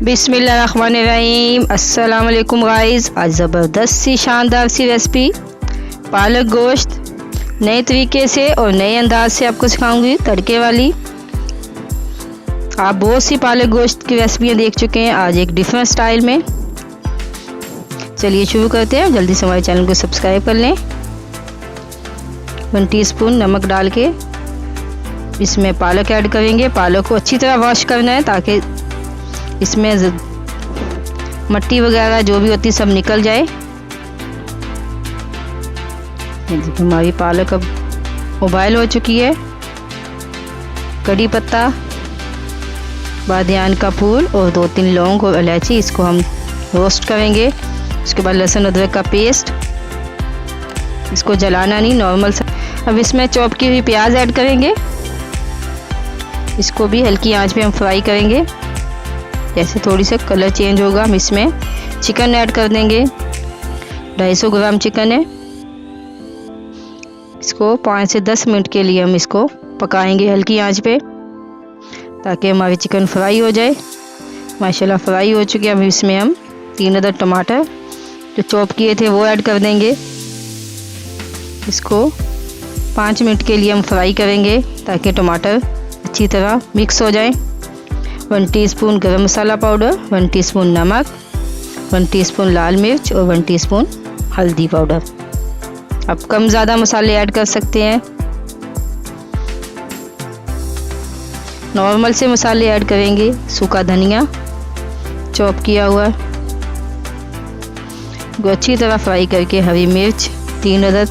बिस्मिल्लाहिर्रहमानिर्रहीम। अस्सलाम वालेकुम गाइस। आज ज़बरदस्त सी शानदार सी रेसिपी पालक गोश्त नए तरीके से और नए अंदाज से आपको सिखाऊंगी, तड़के वाली। आप बहुत सी पालक गोश्त की रेसिपियाँ देख चुके हैं, आज एक डिफरेंट स्टाइल में। चलिए शुरू करते हैं। जल्दी से हमारे चैनल को सब्सक्राइब कर लें। 1 टीस्पून नमक डाल के इसमें पालक ऐड करेंगे। पालक को अच्छी तरह वॉश करना है ताकि इसमें मिट्टी वगैरह जो भी होती है सब निकल जाए। ये देखिए हमारी पालक अब उबाल हो चुकी है। कड़ी पत्ता, बादियान का फूल और 2-3 लौंग और इलायची, इसको हम रोस्ट करेंगे। उसके बाद लहसुन अदरक का पेस्ट, इसको जलाना नहीं, नॉर्मल सा। अब इसमें चॉप की हुई प्याज ऐड करेंगे। इसको भी हल्की आंच पे हम फ्राई करेंगे। जैसे थोड़ी सा कलर चेंज होगा हम इसमें चिकन ऐड कर देंगे। 250 ग्राम चिकन है। इसको 5 से 10 मिनट के लिए हम इसको पकाएंगे हल्की आंच पे ताकि हमारी चिकन फ्राई हो जाए। माशाल्लाह फ्राई हो चुकी है। अब इसमें हम 3 अदद टमाटर जो चॉप किए थे वो ऐड कर देंगे। इसको 5 मिनट के लिए हम फ्राई करेंगे ताकि टमाटर अच्छी तरह मिक्स हो जाए। 1 टीस्पून गरम मसाला पाउडर, 1 टीस्पून नमक, 1 टीस्पून लाल मिर्च और 1 टीस्पून हल्दी पाउडर। आप कम ज़्यादा मसाले ऐड कर सकते हैं। नॉर्मल से मसाले ऐड करेंगे। सूखा धनिया चॉप किया हुआ, वो अच्छी तरह फ्राई करके हरी मिर्च 3 अदद।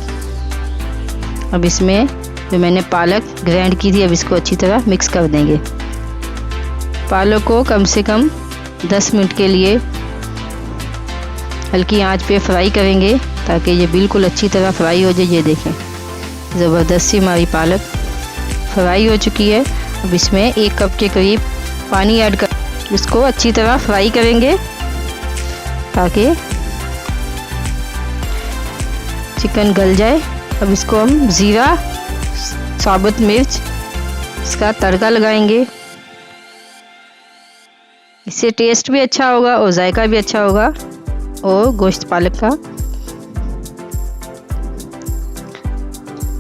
अब इसमें जो मैंने पालक ग्राइंड की थी, अब इसको अच्छी तरह मिक्स कर देंगे। पालक को कम से कम 10 मिनट के लिए हल्की आंच पे फ्राई करेंगे ताकि ये बिल्कुल अच्छी तरह फ्राई हो जाए। ये देखें ज़बरदस्त सी हमारी पालक फ्राई हो चुकी है। अब इसमें 1 कप के करीब पानी ऐड कर इसको अच्छी तरह फ्राई करेंगे ताकि चिकन गल जाए। अब इसको हम ज़ीरा, साबुत मिर्च, इसका तड़का लगाएंगे। इससे टेस्ट भी अच्छा होगा और जायका भी अच्छा होगा और गोश्त पालक का।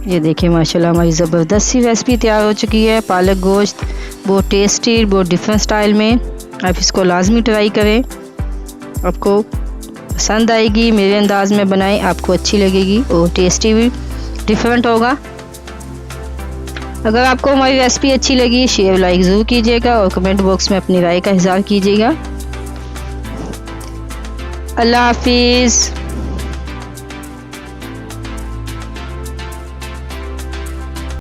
ये देखिए माशाल्लाह हमारी ज़बरदस्त सी रेसिपी तैयार हो चुकी है। पालक गोश्त बहुत टेस्टी, बहुत डिफरेंट स्टाइल में। आप इसको लाजमी ट्राई करें, आपको पसंद आएगी। मेरे अंदाज में बनाएं, आपको अच्छी लगेगी और टेस्टी भी डिफरेंट होगा। अगर आपको हमारी रेसिपी अच्छी लगी, शेयर लाइक ज़रूर कीजिएगा और कमेंट बॉक्स में अपनी राय का इज़हार कीजिएगा। अल्लाह हाफिज़।